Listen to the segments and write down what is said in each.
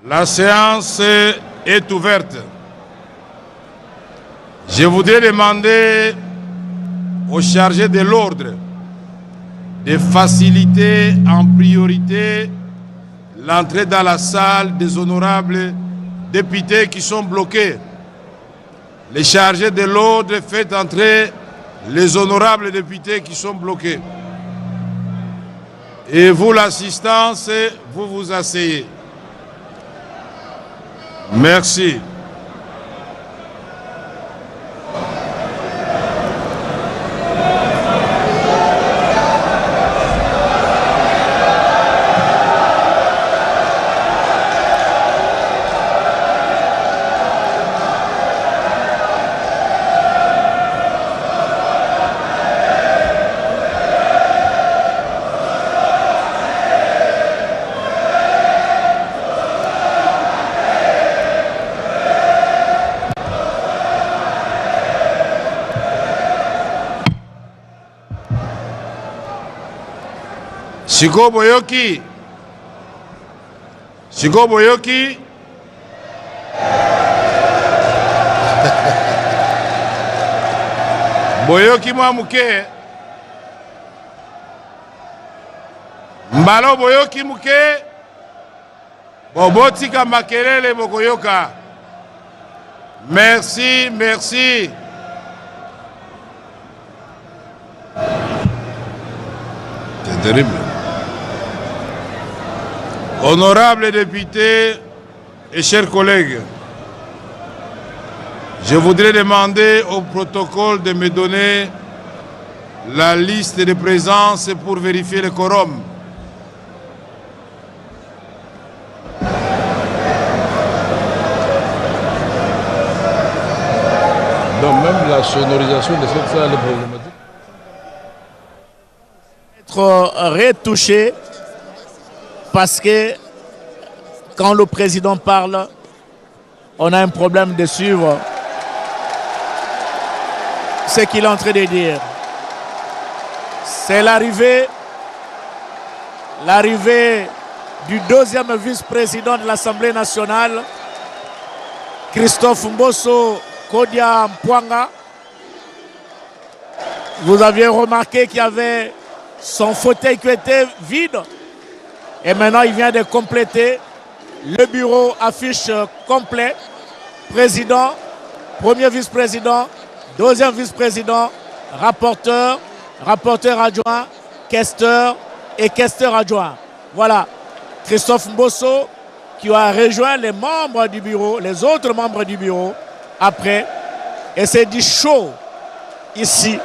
La séance est ouverte. Je voudrais demander aux chargés de l'ordre de faciliter en priorité l'entrée dans la salle des honorables députés qui sont bloqués. Les chargés de l'ordre, faites entrer les honorables députés qui sont bloqués. Et vous, l'assistance, vous vous asseyez. Merci. Siko Boyoki. Siko Boyoki. Boyoki Mwamuke. Mbalo Boyoki Muke. Bobotika Makelele Bokoyoka. Merci, merci. C'est terrible. Honorables députés et chers collègues, je voudrais demander au protocole de me donner la liste de présence pour vérifier le quorum. Donc même la sonorisation de cette salle est problématique. Être retouché parce que quand le président parle, on a un problème de suivre ce qu'il est en train de dire. C'est l'arrivée du deuxième vice-président de l'Assemblée nationale, Christophe Mbosso Kodia Mpwanga. Vous aviez remarqué qu'il y avait son fauteuil qui était vide. Et maintenant, il vient de compléter. Le bureau affiche complet. Président, premier vice-président, deuxième vice-président, rapporteur, rapporteur adjoint, questeur et questeur adjoint. Voilà. Christophe Mbosso qui a rejoint les membres du bureau, les autres membres du bureau après. Et c'est du show ici,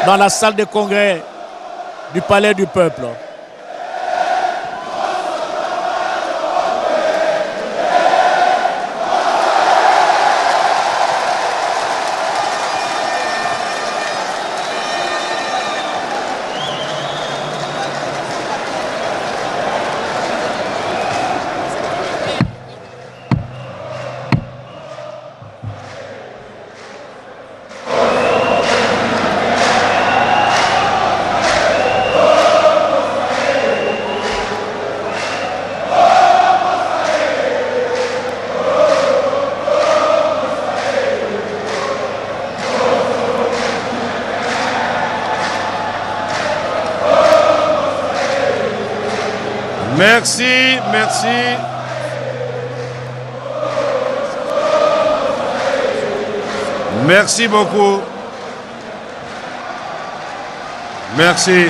dans la salle de congrès du Palais du Peuple. Merci, merci. Merci beaucoup. Merci.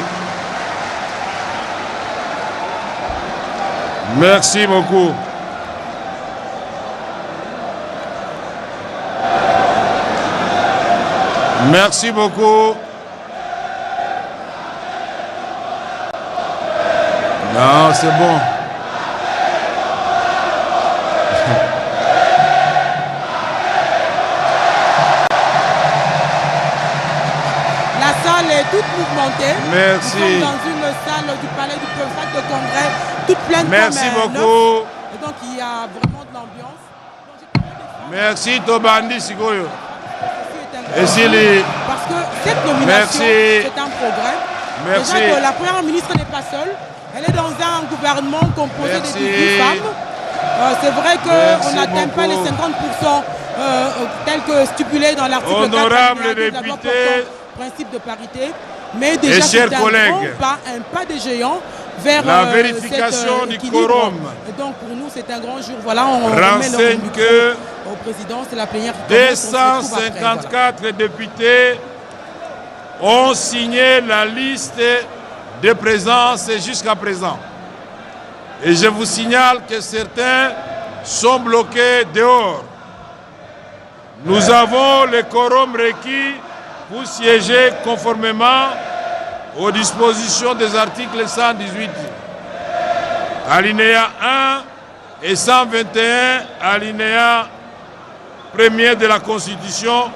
Merci beaucoup. Merci beaucoup. Non, c'est bon. La salle est toute mouvementée. Merci. Nous sommes dans une salle du Palais du Peuple, salle de congrès, toute pleine de Merci beaucoup. Et donc il y a vraiment de l'ambiance. Merci Tobandi Sigoyo. Parce que cette nomination, c'est un progrès. Merci. Déjà que la première ministre n'est pas seule. Elle est dans un gouvernement composé de 18 femmes. C'est vrai qu'on n'atteint pas les 50% tels que stipulé dans l'article 4 de la loi portant principe de parité. Mais déjà, c'est un pas de géant vers la vérification du quorum. Et donc pour nous, c'est un grand jour. Voilà, on remet que au président, c'est la plénière qui 254 députés ont signé la liste de présence jusqu'à présent. Et je vous signale que certains sont bloqués dehors. Nous avons le quorum requis pour siéger conformément aux dispositions des articles 118, alinéa 1 et 121, alinéa 1er de la Constitution,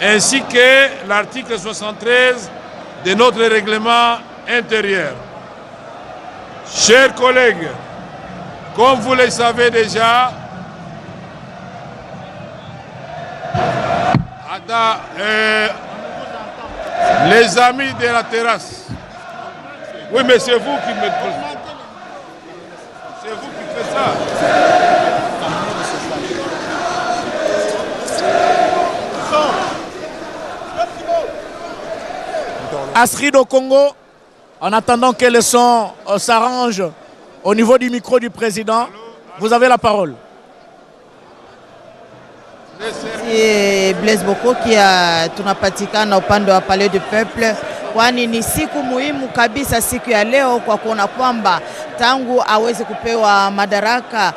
ainsi que l'article 73 de notre règlement intérieur. Chers collègues, comme vous le savez déjà, les amis de la terrasse. Oui, mais c'est vous qui me... C'est vous qui faites ça. Astrid au Congo, en attendant que le son s'arrange au niveau du micro du président, vous avez la parole. Blaise Bokoki tunapatikana upande wa Palais du Peuple, kwani ni siku muhimu kabisa siku ya leo kwa kuona kwamba tangu aweze kupewa madaraka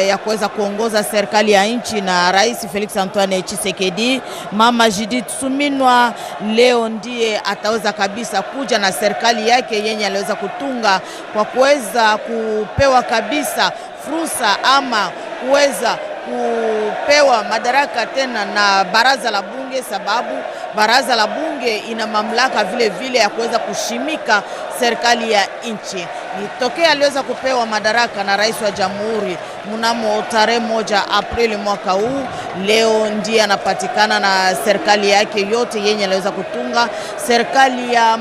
ya kuweza kuongoza serikali ya nchi na Rais Felix Antoine Tshisekedi, Mama Judith Suminwa leo ndiye ataweza kabisa kuja na serikali yake yenye aliweza kutunga kwa kuweza kupewa kabisa fursa ama kuweza kupewa madaraka tena na baraza la bunge, sababu baraza la bunge ina mamlaka vile vile ya kuweza kushimika serikali ya nchi. Nitokea aliweza kupewa madaraka na rais wa jamhuri mnamo tarehe 1 Aprili mwaka huu. Leo ndiye anapatikana na serikali yake yote yenye aliweza kutunga, serikali ya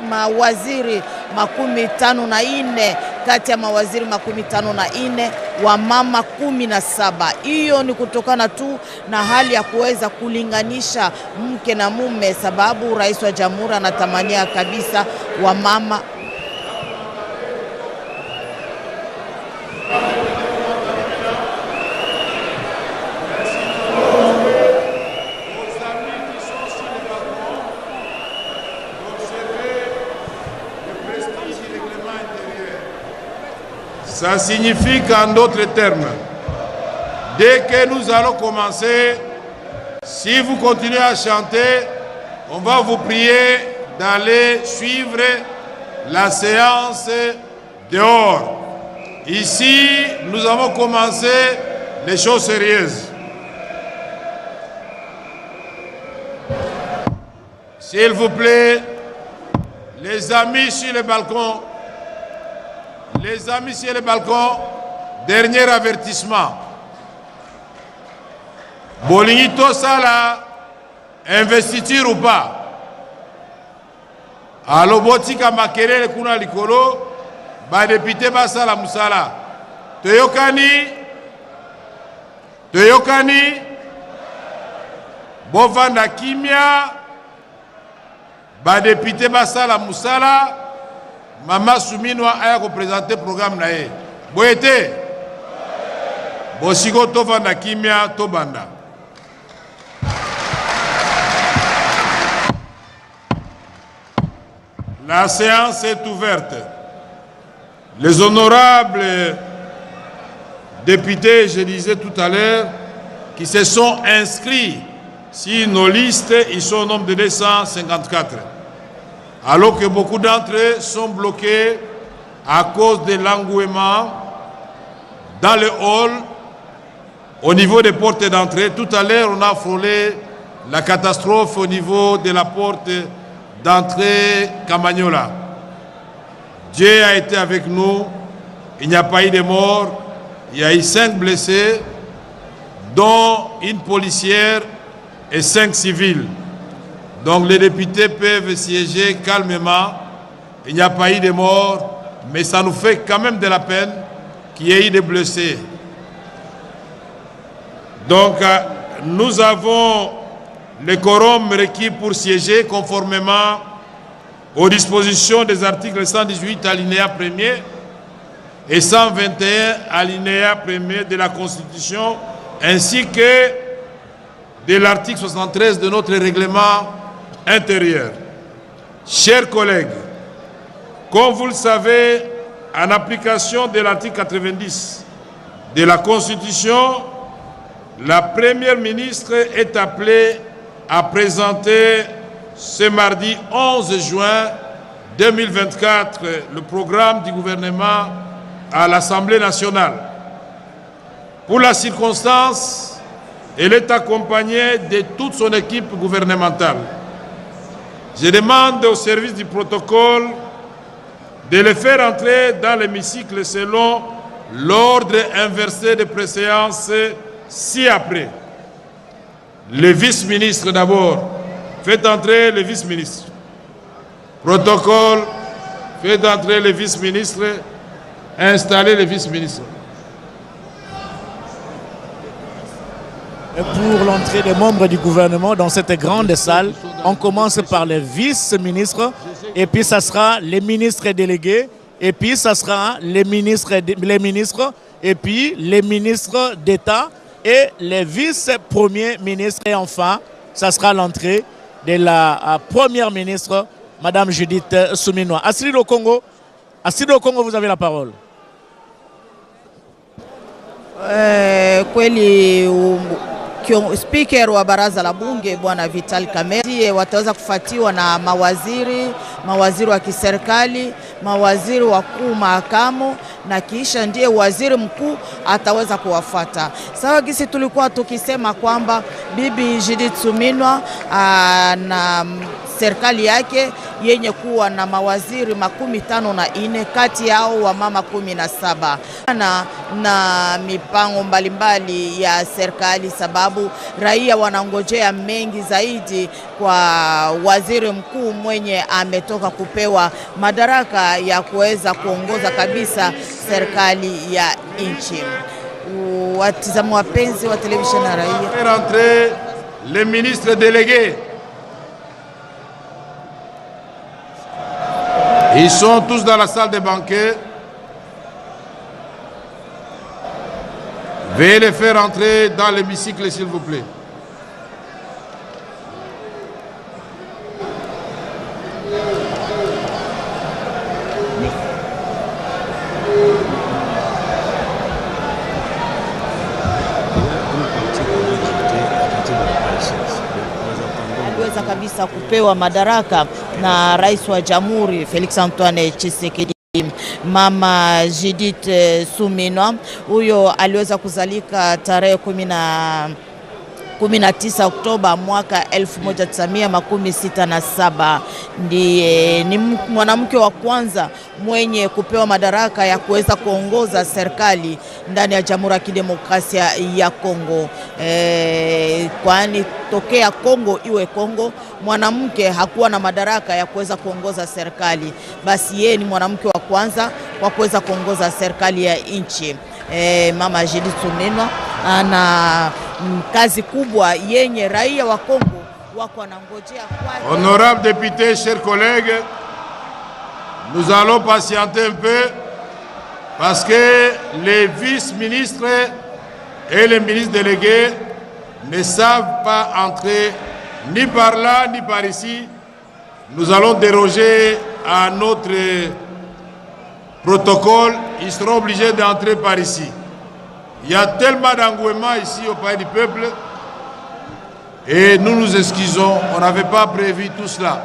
mawaziri 54 kati ya mawaziri 54 wa mama 17. Hiyo ni kutokana tu na hali ya kuweza kulinganisha mke na mume, sababu rais wa jamhuri anatamania kabisa wa mama Ça signifie qu'en d'autres termes, dès que nous allons commencer, si vous continuez à chanter, on va vous prier d'aller suivre la séance dehors. Ici, nous avons commencé les choses sérieuses. S'il vous plaît, les amis sur le balcon, les amis sur le balcon, dernier avertissement. Bolingito Sala, investiture ou pas. Alo botika makerele kuna likolo, ba député basala musala. Toyokani, bovanda kimia, ba député basala musala. Mama Suminwa a représenté le programme nae. Boyete. Bosigo tovanda kimia tobanda. La séance est ouverte. Les honorables députés, je disais tout à l'heure, qui se sont inscrits sur nos listes, ils sont au nombre de 254. Alors que beaucoup d'entre eux sont bloqués à cause de l'engouement dans le hall, au niveau des portes d'entrée. Tout à l'heure, on a frôlé la catastrophe au niveau de la porte d'entrée Camagnola. Dieu a été avec nous, il n'y a pas eu de morts, il y a eu 5 blessés, dont une policière et 5 civils. Donc les députés peuvent siéger calmement. Il n'y a pas eu de morts, mais ça nous fait quand même de la peine qu'il y ait eu des blessés. Donc, nous avons le quorum requis pour siéger conformément aux dispositions des articles 118 alinéa 1er et 121 alinéa 1er de la Constitution, ainsi que de l'article 73 de notre règlement intérieur. Chers collègues, comme vous le savez, en application de l'article 90 de la Constitution, la Première ministre est appelée à présenter ce mardi 11 juin 2024 le programme du gouvernement à l'Assemblée nationale. Pour la circonstance, elle est accompagnée de toute son équipe gouvernementale. Je demande au service du protocole de le faire entrer dans l'hémicycle selon l'ordre inversé de préséance ci-après. Le vice-ministre d'abord. Faites entrer le vice-ministre. Protocole, faites entrer le vice-ministre. Installez le vice-ministre. Pour l'entrée des membres du gouvernement dans cette grande salle, on commence par les vice-ministres, et puis ça sera les ministres délégués, et puis ça sera les ministres, et puis les ministres d'État et les vice-premiers ministres. Et enfin, ça sera l'entrée de la première ministre, Madame Judith Suminwa. Assili Lokongo, vous avez la parole. Speaker wa baraza la bunge Bwana Vital Kamerhe wataweza kufuatiwa na mawaziri wa kiserikali, mawaziri wakuu mahakamo, na kisha ndiye waziri mkuu ataweza kuwafuata. Sawa gisi tulikuwa tukisema kwamba Bibi Judith Suminwa na serikali yake yenye kuwa na mawaziri 54, kati yao wa mama 17 na mipango mbalimbali ya serikali, sababu raia wanangojea mengi zaidi kwa waziri mkuu mwenye ametoka kupewa madaraka ya kuweza kuongoza kabisa serikali ya nchi. Watazamaji wapenzi wa televisheni ya Raia, rentrer les ministres délégués. Ils sont tous dans la salle des banquets. Veuillez les faire entrer dans l'hémicycle, s'il vous plaît. Aliweza kabisa kupewa madaraka na rais wa jamhuri Felix Antoine Tshisekedi. Mama Judith Suminwa, huyo aliweza kuzalika tarehe 19 Oktoba mwaka 1967. Ni mwanamke wa kwanza mwenye kupewa madaraka ya kuweza kuongoza serikali ndani ya Jamhuri ya Kidemokrasia ya Kongo. Kwani tokea Kongo iwe Kongo, mwanamke hakuwa na madaraka ya kuweza kuongoza serikali. Basi yeye ni mwanamke wa kwanza kwa kuweza kuongoza serikali ya nchi. Mama Judith Suminwa ana kazi kubwa yenye raia wa Kongo wako wanangojea kwake. Honorables députés, chers collègues, nous allons patienter un peu parce que les vice-ministres et les ministres délégués ne savent pas entrer ni par là ni par ici. Nous allons déroger à notre protocole. Ils seront obligés d'entrer par ici. Il y a tellement d'engouement ici au Palais du Peuple et nous nous excusons, on n'avait pas prévu tout cela.